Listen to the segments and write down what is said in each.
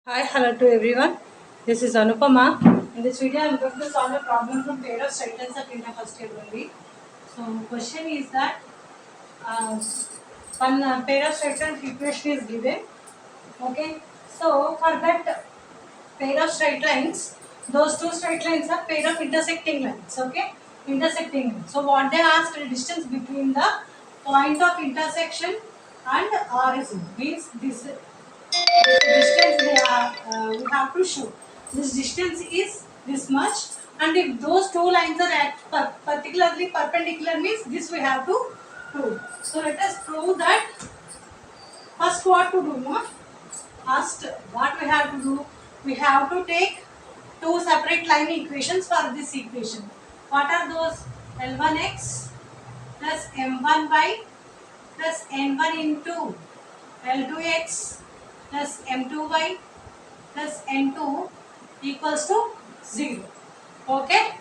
Hi, hello to everyone. This is Anupama. In this video, I am going to solve a problem from pair of straight lines of inter first year only. So, question is that uh, one pair of straight lines equation is given. Okay. So, for that pair of straight lines, those two straight lines are pair of intersecting lines. Okay, intersecting lines. So, what they asked the distance between the point of intersection and origin means this distance they are we have to show this distance is this much, and if those two lines are particularly perpendicular means this we have to prove. So let us prove that. First what to do, no? First what we have to do, we have to take two separate line equations for this equation. What are those? L1x plus m1y plus n1 into L2x plus m2y plus n2 equals to 0. Okay.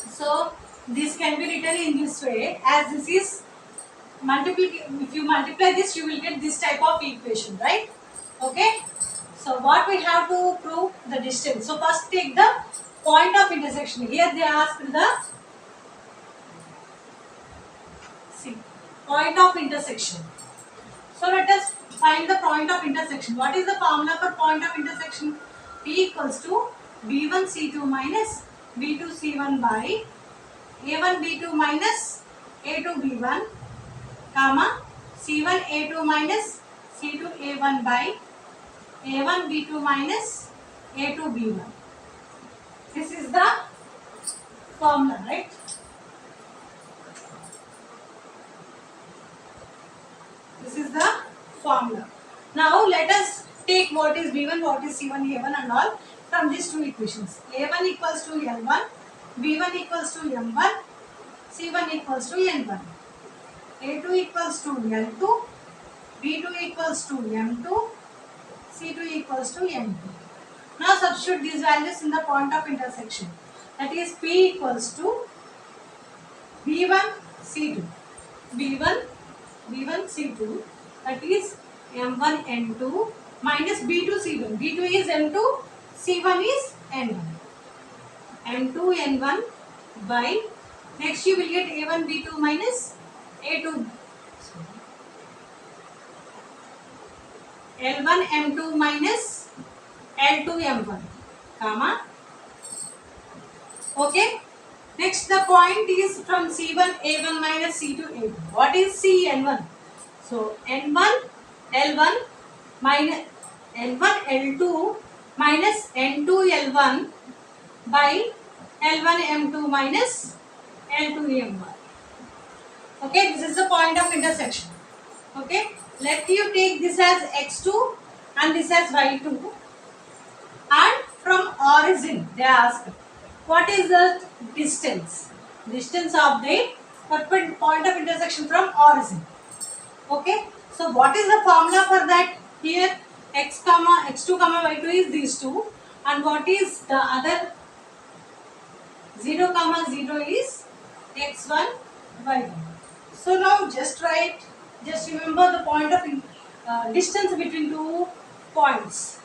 So this can be written in this way, as this is if you multiply this you will get this type of equation, right? Okay. So what we have to prove? The distance. So first take the point of intersection. Here they asked the point of intersection. So let us find the point of intersection. What is the formula for point of intersection? P equals to B1C2 minus B2C1 by A1B2 minus A2B1, comma C1A2 minus C2A1 by A1B2 minus A2B1. This is the formula, right? This is the formula. Now let us take what is B1, what is C1, A1 and all from these two equations. A1 equals to L1, B1 equals to M1, C1 equals to N1. A2 equals to L2, B2 equals to M2, C2 equals to M2. Now substitute these values in the point of intersection. That is P equals to B1, C2. B1, B1, C2, that is M1, N2 minus B2, C1. B2 is M2, C1 is N1. M2, N1 by, next you will get A1, B2 minus A2, L1, M2 minus L2, M1, comma. Okay. Next the point is from C1, A1 minus C2, A2. What is C, N1? So N1, L1 minus N1, L2 minus N2, L1 by L1, M2 minus L2, M1. Okay, this is the point of intersection. Okay, let you take this as x2 and this as y2. And from origin they ask what is the distance of the point of intersection from origin. Okay, so what is the formula for that? Here x comma x2 comma y2 is these two, and what is the other 0 comma 0 is x1 y1. So now just remember the point of distance between two points.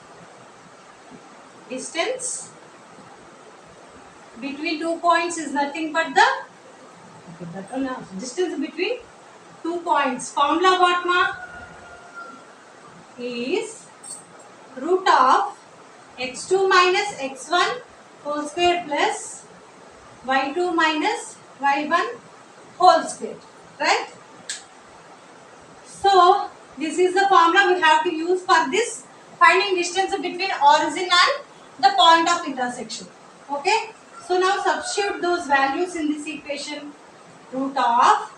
Distance between two points is nothing but the distance between two points. Formula what, ma? Is root of x2 minus x1 whole square plus y2 minus y1 whole square, right? So this is the formula we have to use for this finding distance between origin and the point of intersection. Okay, so now substitute those values in this equation. Root of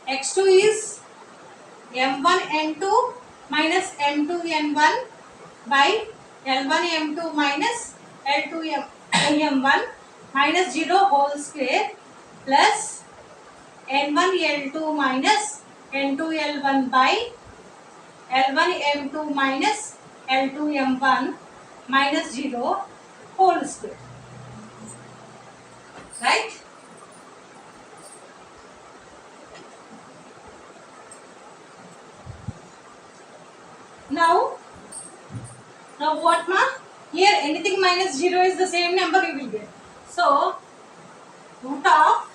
x2 is m1 n2 minus m2 n1 by l1 m2 minus l2 m1 minus 0 whole square plus n1 l2 minus n2 l1 by l1 m2 minus l2 m1 minus 0 whole square, right? Now Now what ma? Here anything minus 0 is the same number you will get. So root of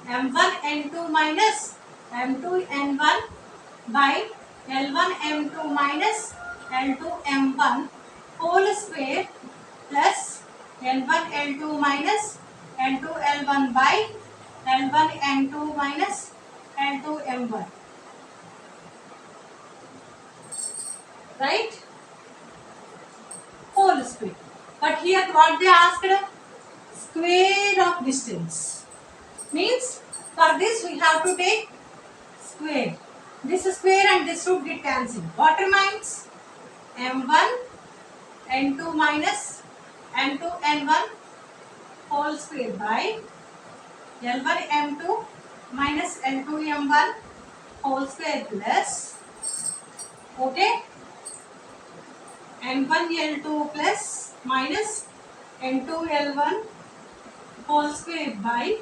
m1 n2 minus m2 n1 by L1 M2 minus L2 M1 whole square plus L1 L2 minus L2 L1 by L1 M2 minus L2 M1. Right? Whole square. But here what they asked? Square of distance. Means for this we have to take square. This square and this root get cancelled. What remains? M1 N2 minus N2 N1 whole square by L1 M2 minus L2 M1 whole square plus, okay, N1 L2 plus minus N2 L1 whole square by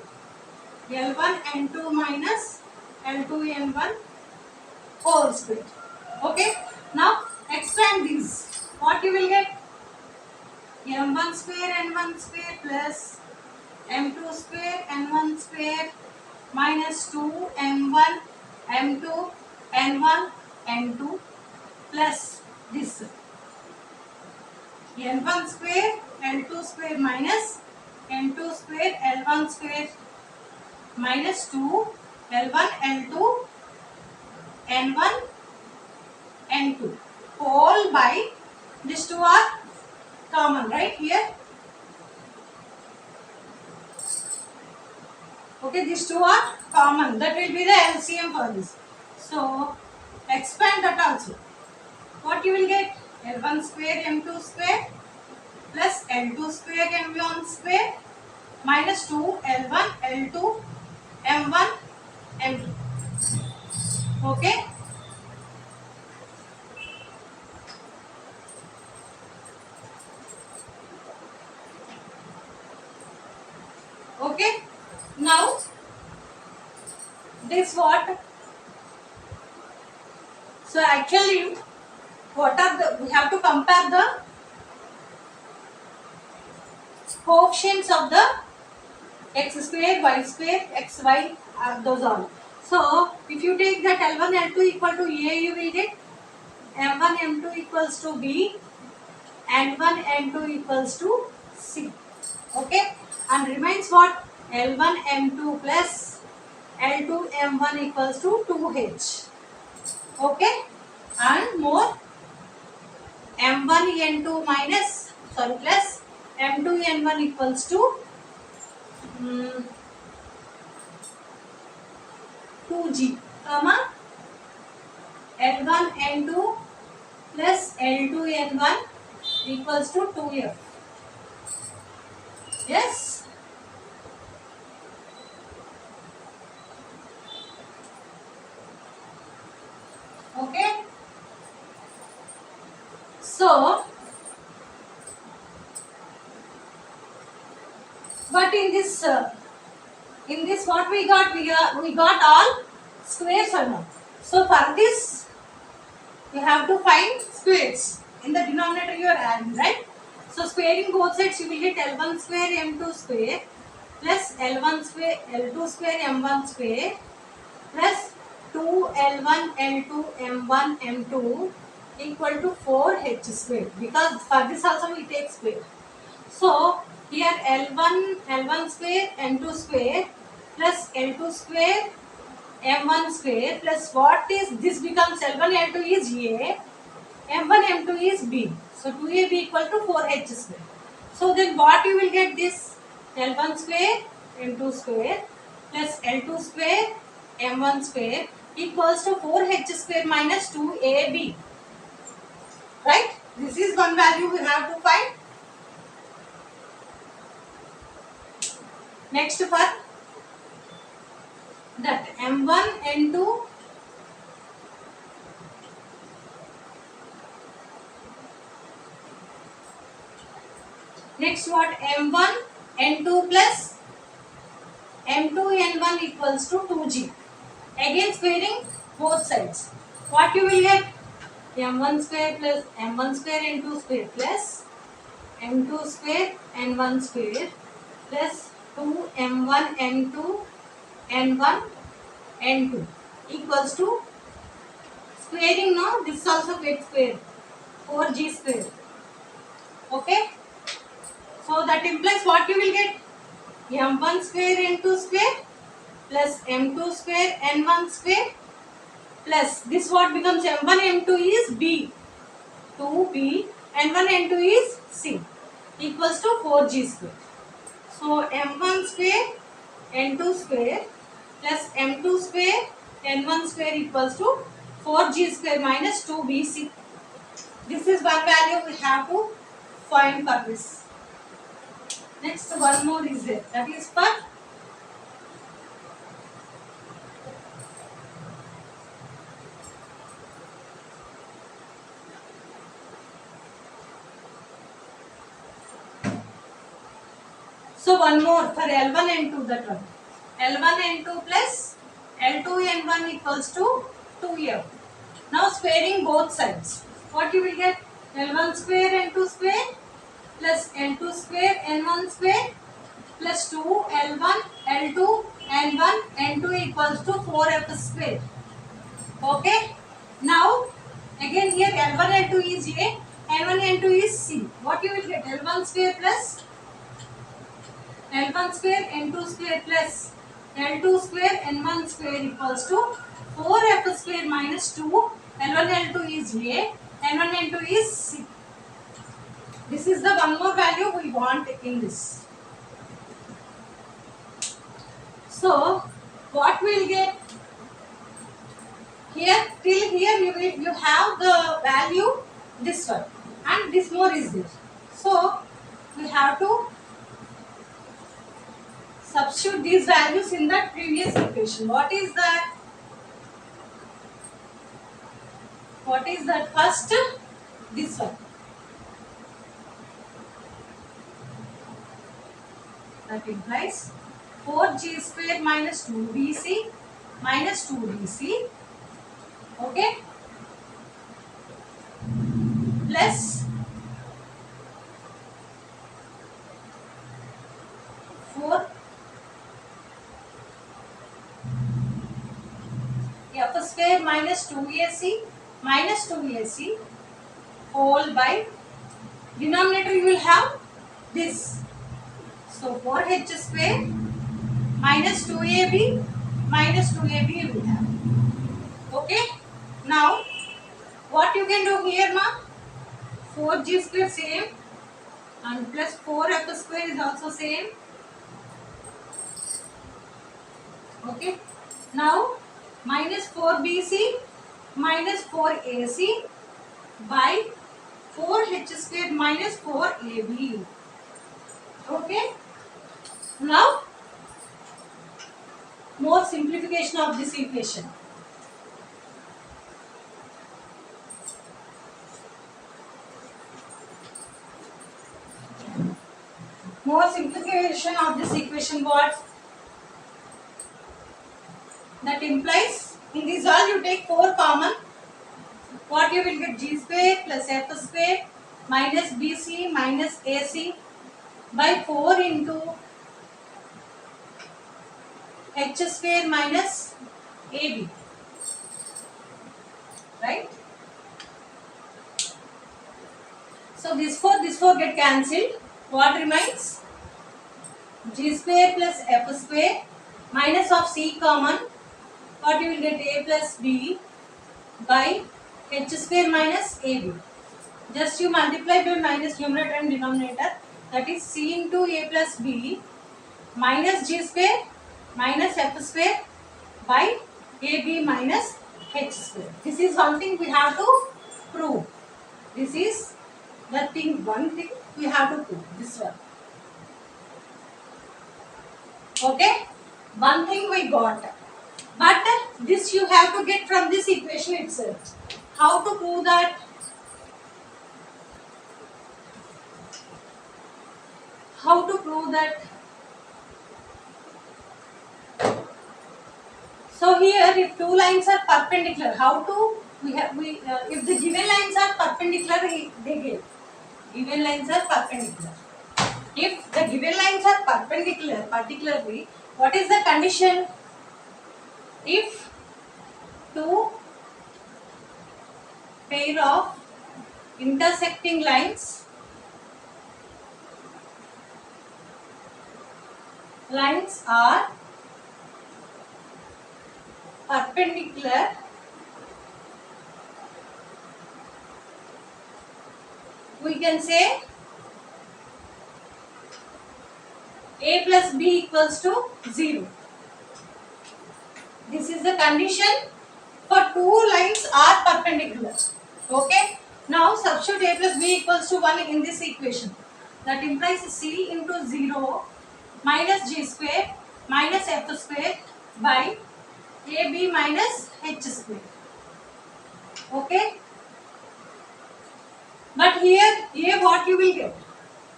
L1 N2 minus L2 N1 whole square. Okay, now expand these. What you will get? M1 square N1 square plus M2 square N1 square minus 2 M1 M2 N1 N2 plus this N1 square N2 square minus N2 square L1 square minus 2 L1 L2 N1 N2 whole by these two are common right here. Okay, these two are common. That will be the LCM for this. So expand that also. What you will get? L1 square M2 square plus L2 square M1 square minus 2 L1 L2 M1 M2. Okay. Okay. Now this what? So actually what are the, we have to compare the coefficients of the x square, y square, x, y, those all. So if you take that L1, L2 equal to A, you will get M1, M2 equals to B, N1, N2 equals to C. Okay, and remains what? L1, M2 plus L2, M1 equals to 2H. Okay, and more M1, N2 minus, sorry, plus M2, N1 equals to 2G, comma L1 N2 plus L2 N1 equals to 2F. Yes. Okay. So, but in this what we got? We got all squares or not. So for this, you have to find squares. In the denominator you are adding, right? So squaring both sides, you will get L1 square M2 square plus L1 square L2 square M1 square plus 2L1 L2 M1 M2 equal to 4H square, because for this also we take square. So here L1 square M2 square plus L2 square M1 square plus what is this becomes L1 L2 is A, M1 M2 is B. So 2AB equal to 4H square. So then what you will get this L1 square M2 square plus L2 square M1 square equals to 4H square minus 2AB. Right? This is one value we have to find. Next for that M1 N2 next what M1 N2 plus M2 N1 equals to 2G. Again squaring both sides. What you will get? m1 square plus m1 square n2 square plus m2 square n1 square plus 2m1 n2 n1 n2 equals to squaring. Now this also get square 4g square. Okay, so that implies what you will get, m1 square n2 square plus m2 square n1 square plus this what becomes m1 m2 is b, 2b, n1 n2 is c equals to 4g square. So m1 square n2 square plus m2 square n1 square equals to 4g square minus 2bc. This is one value we have to find for this. Next one more is there, that is for so one more for L1 N2, that one L1 N2 plus L2 N1 equals to 2F. Now squaring both sides, what you will get, L1 square N2 square plus L2 square N1 square plus 2 L1 L2 N1 N2 equals to 4F square. Okay, now again here L1 L2 is A, N1 N2 is C. What you will get, L1 square plus L1 square N2 square plus L2 square N1 square equals to 4F square minus 2. L1 L2 is A, N1 N2 is C. This is the one more value we want in this. So what we will get here, till here you have the value this one and this more is this. So we have to substitute these values in the previous equation. What is that? What is that? First, this one. That implies 4g square minus 2bc minus 2bc. Okay. Plus 4 f square minus 2ac minus 2ac whole by denominator you will have this. So 4h square minus 2ab minus 2ab you will have. Okay. Now what you can do here, ma? 4g square same and plus 4f square is also same. Okay. Now minus 4bc minus 4ac by 4h square minus 4ab. Okay. Now more simplification of this equation. More simplification of this equation, what? That implies in this all you take 4 common. What you will get, g square plus f square minus bc minus ac by 4 into h square minus ab. Right? So this 4 get cancelled. What remains? G square plus f square minus of c common. What you will get, a plus b by h square minus ab. Just you multiply by minus numerator and denominator. That is c into a plus b minus g square minus f square by ab minus h square. This is one thing we have to prove. This is the thing, one thing we have to prove. This one. Okay, one thing we got, but this you have to get from this equation itself. How to prove that? How to prove that? So here if two lines are perpendicular, how to if the given lines are perpendicular, they give. Given lines are perpendicular. If the given lines are perpendicular, particularly, what is the condition? If two pair of intersecting lines are perpendicular, we can say a plus b equals to 0. This is the condition for two lines are perpendicular. Okay. Now substitute a plus b equals to 1 in this equation. That implies c into 0 minus g square minus f square by ab minus h square. Okay. But here what you will get?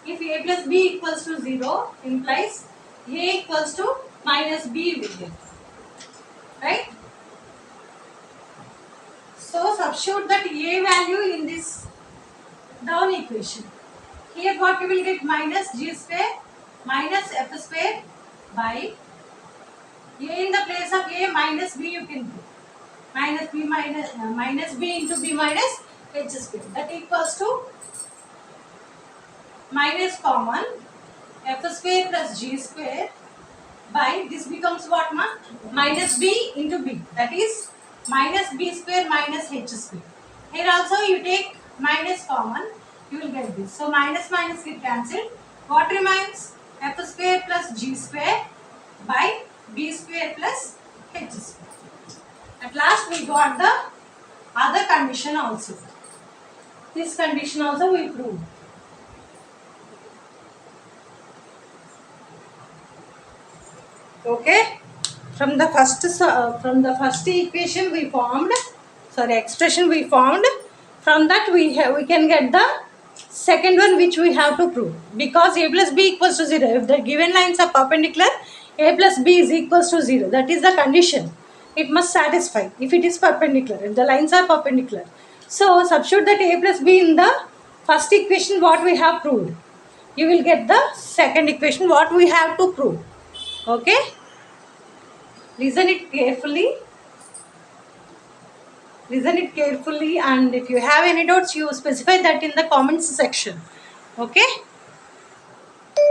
If a plus b equals to 0 implies a equals to minus b will get. Right? So substitute that a value in this down equation. Here what you will get? Minus g square minus f square by a in the place of a minus b you can put. Minus b into b minus h square. That equals to minus common f square plus g square by this becomes what ma? Minus b into b. That is minus b square minus h square. Here also you take minus common, you will get this. So minus minus get cancelled. What remains? F square plus g square by b square plus h square. At last we got the other condition also. This condition also we proved. Okay. From the first equation we formed, expression we formed. From that we can get the second one which we have to prove, because a plus b equals to 0. If the given lines are perpendicular, a plus b is equals to 0. That is the condition. It must satisfy if it is perpendicular. If the lines are perpendicular, so substitute that a plus b in the first equation what we have proved. You will get the second equation what we have to prove. Okay. Listen it carefully. And if you have any doubts, you specify that in the comments section. Okay.